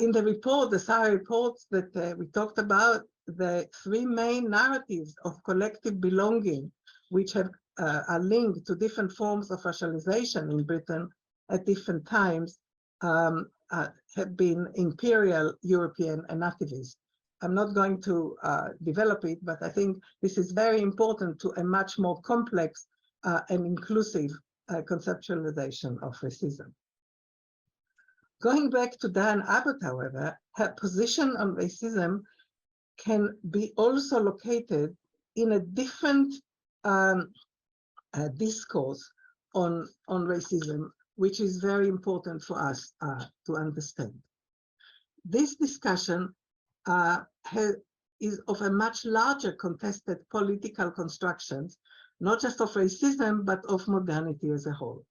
In the report, the SSAHE reports that we talked about, the three main narratives of collective belonging, which have are linked to different forms of racialization in Britain at different times, have been imperial, European, and nativist. I'm not going to develop it, but I think this is very important to a much more complex and inclusive conceptualization of racism. Going back to Diana Abbott, however, her position on racism can be also located in a different discourse on racism, which is very important for us to understand. This discussion is of a much larger contested political constructions, not just of racism, but of modernity as a whole.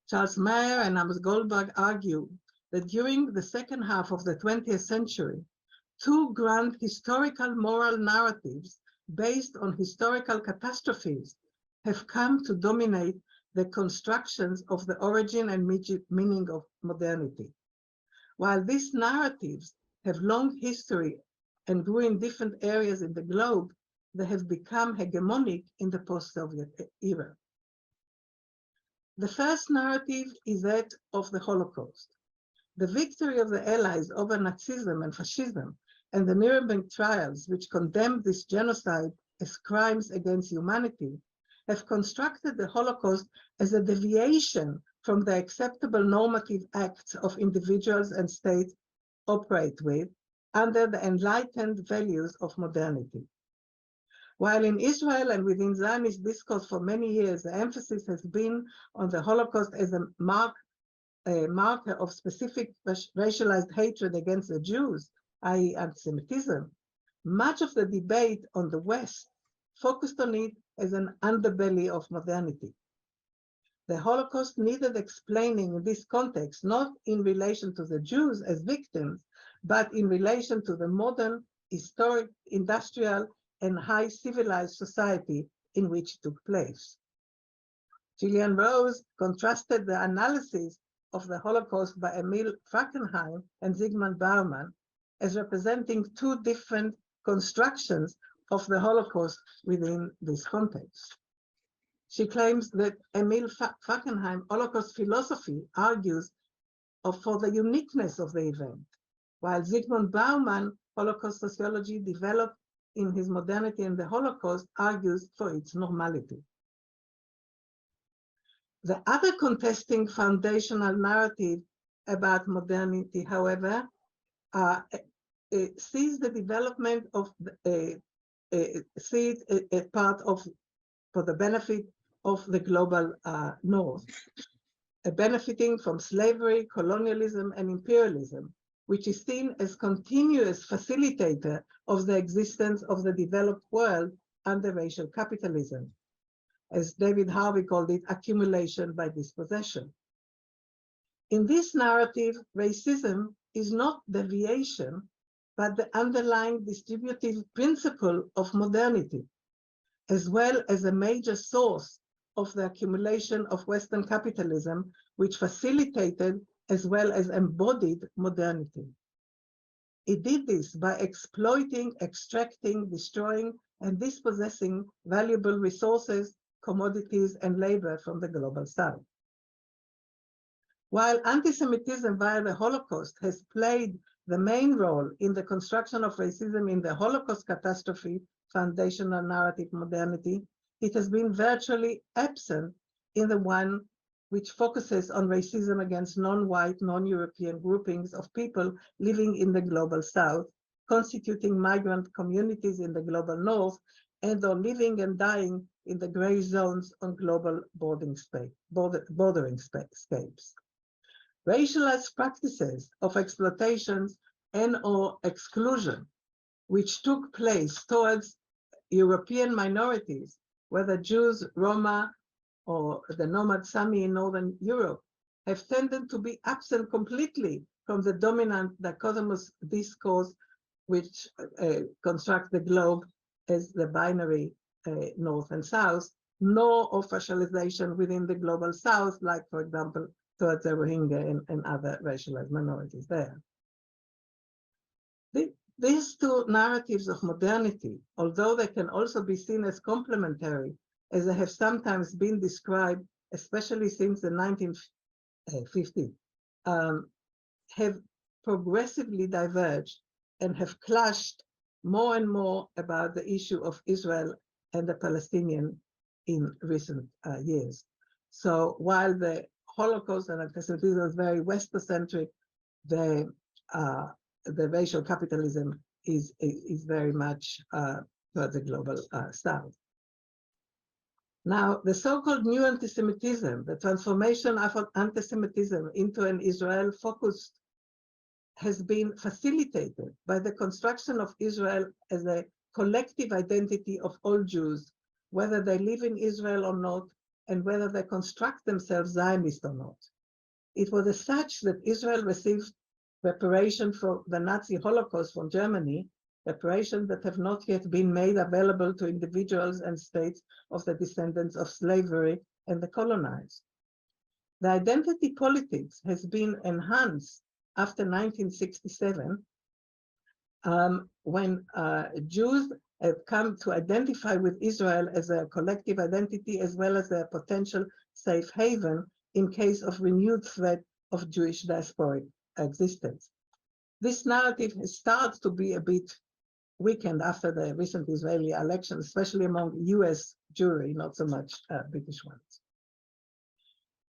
Charles Mayer and Amos Goldberg argue that during the second half of the 20th century, two grand historical moral narratives based on historical catastrophes have come to dominate the constructions of the origin and meaning of modernity. While these narratives have long history and grew in different areas in the globe, they have become hegemonic in the post-Soviet era. The first narrative is that of the Holocaust. The victory of the Allies over Nazism and fascism and the Nuremberg trials, which condemned this genocide as crimes against humanity, have constructed the Holocaust as a deviation from the acceptable normative acts of individuals and states operate with under the enlightened values of modernity. While in Israel and within Zionist discourse for many years, the emphasis has been on the Holocaust as a marker of specific racialized hatred against the Jews, i.e. anti-Semitism, much of the debate on the West focused on it as an underbelly of modernity. The Holocaust needed explaining in this context, not in relation to the Jews as victims, but in relation to the modern, historic, industrial, and high civilized society in which it took place. Gillian Rose contrasted the analysis of the Holocaust by Emil Fackenheim and Zygmunt Bauman as representing two different constructions of the Holocaust within this context. She claims that Emil Fackenheim Holocaust philosophy argues for the uniqueness of the event, while Zygmunt Bauman Holocaust sociology developed in his Modernity and the Holocaust argues for its normality. The other contesting foundational narrative about modernity, however, sees the development of sees a part of, for the benefit of the global North, benefiting from slavery, colonialism, and imperialism, which is seen as continuous facilitator of the existence of the developed world under racial capitalism. As David Harvey called it, accumulation by dispossession. In this narrative, racism is not deviation, but the underlying distributive principle of modernity, as well as a major source of the accumulation of Western capitalism, which facilitated as well as embodied modernity. It did this by exploiting, extracting, destroying, and dispossessing valuable resources, commodities, and labor from the global South. While anti-Semitism via the Holocaust has played the main role in the construction of racism in the Holocaust catastrophe foundational narrative modernity, it has been virtually absent in the one which focuses on racism against non-white, non-European groupings of people living in the global South, constituting migrant communities in the global North, and or living and dying in the gray zones on global bordering scapes. Racialized practices of exploitations and or exclusion, which took place towards European minorities, whether Jews, Roma, or the nomad Sami in Northern Europe, have tended to be absent completely from the dominant dichotomous discourse which constructs the globe as the binary North and South, nor of racialization within the global South, like, for example, towards the Rohingya and other racialized minorities there. These two narratives of modernity, although they can also be seen as complementary, as they have sometimes been described, especially since the 1950s, have progressively diverged and have clashed more and more about the issue of Israel and the Palestinian in recent years. So while the Holocaust and anti-Semitism was very Westocentric, the racial capitalism is very much towards the global South. Now, the so-called new anti-Semitism, the transformation of anti-Semitism into an Israel focused, has been facilitated by the construction of Israel as a collective identity of all Jews, whether they live in Israel or not, and whether they construct themselves Zionist or not. It was as such that Israel received reparation for the Nazi Holocaust from Germany, reparations that have not yet been made available to individuals and states of the descendants of slavery and the colonized. The identity politics has been enhanced after 1967, when Jews have come to identify with Israel as a collective identity as well as a potential safe haven in case of renewed threat of Jewish diasporic existence. This narrative has started to be a bit weakened after the recent Israeli election, especially among US Jewry, not so much British ones.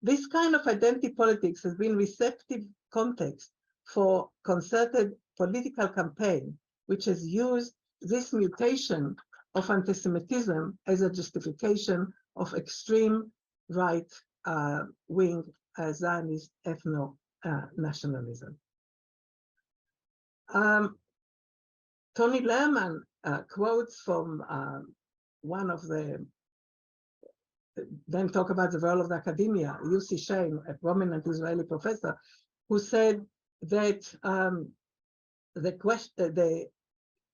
This kind of identity politics has been receptive context for concerted political campaign, which has used this mutation of anti-Semitism as a justification of extreme right-wing Zionist ethno-nationalism. Tony Lehrman quotes from one of the, then talk about the role of the academia, Yossi Shein, a prominent Israeli professor, who said that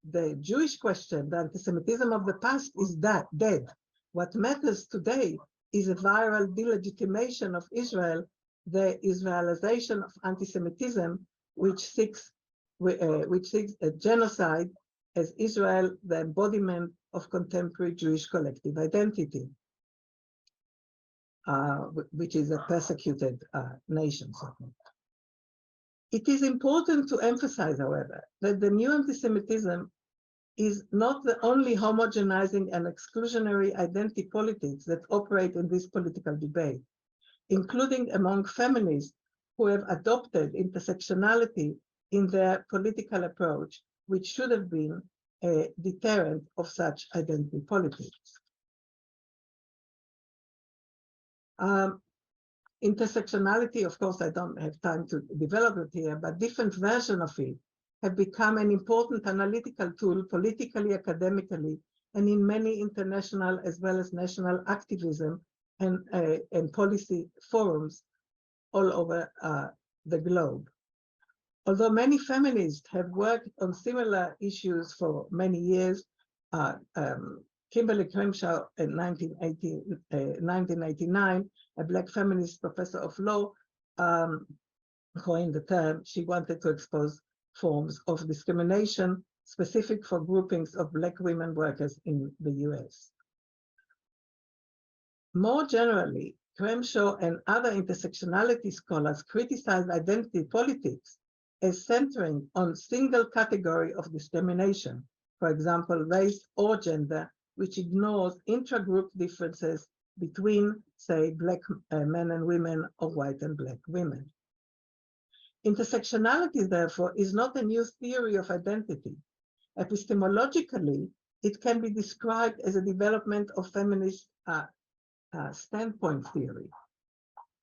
the Jewish question, the anti-Semitism of the past is dead. What matters today is a viral delegitimation of Israel, the Israelization of anti-Semitism, which seeks a genocide as Israel, the embodiment of contemporary Jewish collective identity, which is a persecuted nation. It is important to emphasize, however, that the new anti-Semitism is not the only homogenizing and exclusionary identity politics that operate in this political debate, including among feminists who have adopted intersectionality in their political approach, which should have been a deterrent of such identity politics. Intersectionality, of course, I don't have time to develop it here, but different versions of it have become an important analytical tool politically, academically, and in many international as well as national activism and policy forums all over the globe. Although many feminists have worked on similar issues for many years, Kimberly Crenshaw in 1989, a Black feminist professor of law, coined the term. She wanted to expose forms of discrimination specific for groupings of Black women workers in the US. More generally, Crenshaw and other intersectionality scholars criticized identity politics as centering on single category of discrimination, for example, race or gender, which ignores intra-group differences between, say, Black men and women or white and Black women. Intersectionality, therefore, is not a new theory of identity. Epistemologically, it can be described as a development of feminist standpoint theory.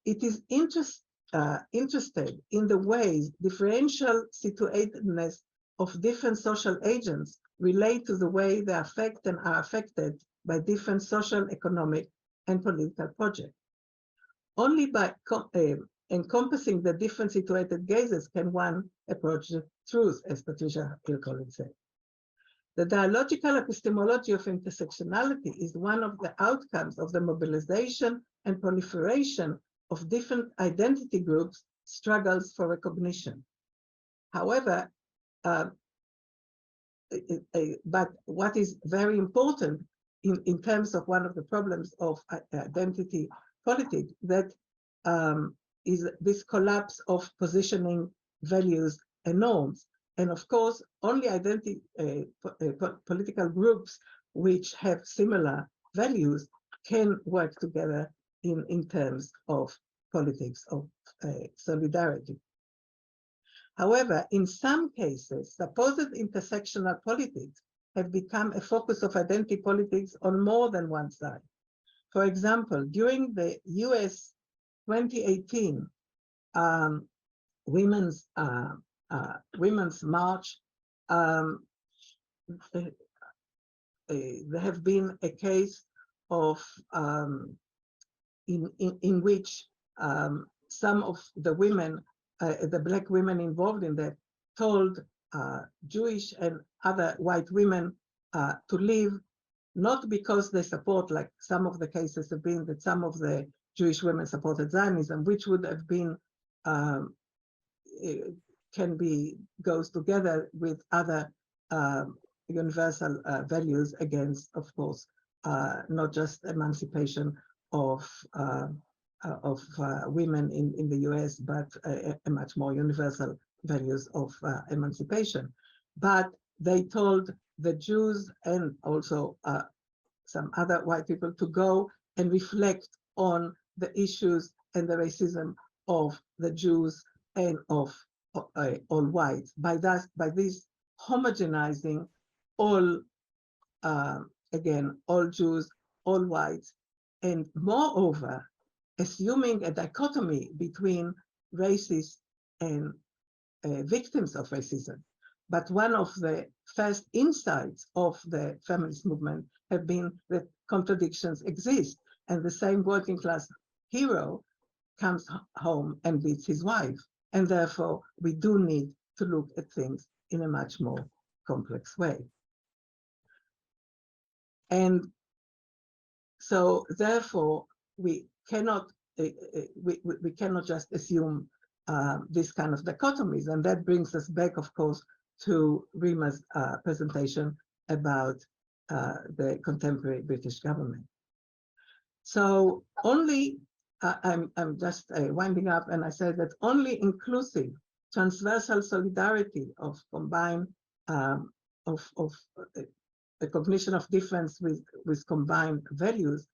It is interested in the ways differential situatedness of different social agents relate to the way they affect and are affected by different social, economic, and political projects. Only by encompassing the different situated gazes can one approach the truth, as Patricia Hill-Collins said. The dialogical epistemology of intersectionality is one of the outcomes of the mobilization and proliferation of different identity groups' struggles for recognition. However, but what is very important in terms of one of the problems of identity politics, that is this collapse of positioning values and norms. And of course, only identity political groups which have similar values can work together in terms of politics of solidarity. However, in some cases, supposed intersectional politics have become a focus of identity politics on more than one side. For example, during the US 2018 Women's March, there have been a case of in which some of the women, the Black women involved in that, told Jewish and other white women to leave, not because they support, like some of the cases have been that some of the Jewish women supported Zionism, which would have been goes together with other universal values against, of course, not just emancipation of women in the US, but a much more universal values of emancipation. But they told the Jews and also some other white people to go and reflect on the issues and the racism of the Jews and of all whites. By this homogenizing all, again, all Jews, all whites, and moreover, assuming a dichotomy between racists and victims of racism. But one of the first insights of the feminist movement have been that contradictions exist, and the same working class hero comes home and beats his wife. And therefore, we do need to look at things in a much more complex way. And so therefore, we cannot just assume this kind of dichotomies. And that brings us back, of course, to Rima's presentation about the contemporary British government. So only, I'm just winding up, and I said that only inclusive, transversal solidarity of combined, of a cognition of difference with combined values,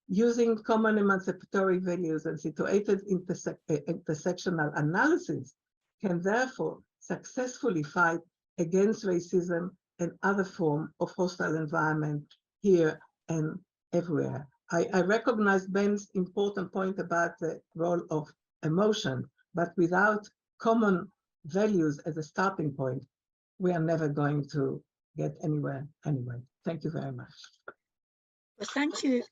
using common emancipatory values and situated intersectional analysis can therefore successfully fight against racism and other forms of hostile environment here and everywhere. I recognize Ben's important point about the role of emotion, but without common values as a starting point, we are never going to get anywhere anyway. Thank you very much. Well, thank you,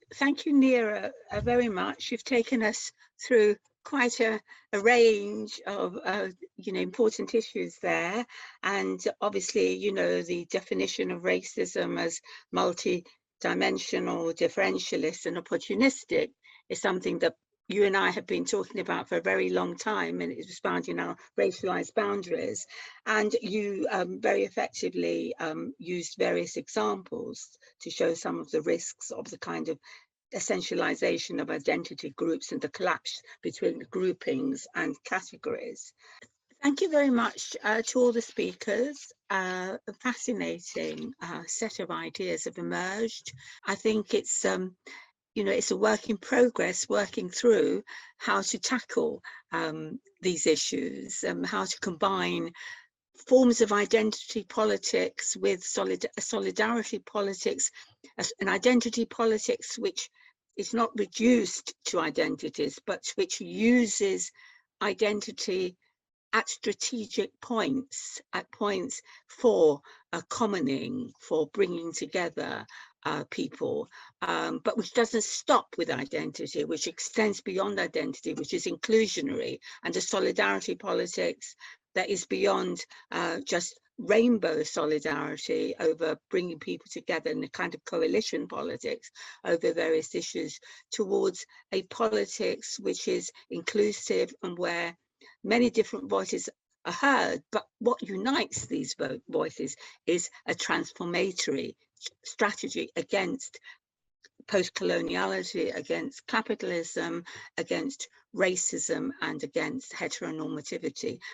Neera, very much. You've taken us through quite a range of important issues there, and obviously, the definition of racism as multi-dimensional, differentialist, and opportunistic is something that you and I have been talking about for a very long time, and it's expanding our racialized boundaries. And you very effectively used various examples to show some of the risks of the kind of essentialization of identity groups and the collapse between the groupings and categories. Thank you very much to all the speakers. A fascinating set of ideas have emerged. I think it's it's a work in progress, working through how to tackle these issues, how to combine forms of identity politics with solidarity politics, an identity politics which is not reduced to identities, but which uses identity at strategic points, for commoning, for bringing together people, but which doesn't stop with identity, which extends beyond identity, which is inclusionary, and a solidarity politics that is beyond just rainbow solidarity over bringing people together in a kind of coalition politics over various issues, towards a politics which is inclusive and where many different voices are heard, but what unites these voices is a transformatory strategy against post-coloniality, against capitalism, against racism, and against heteronormativity.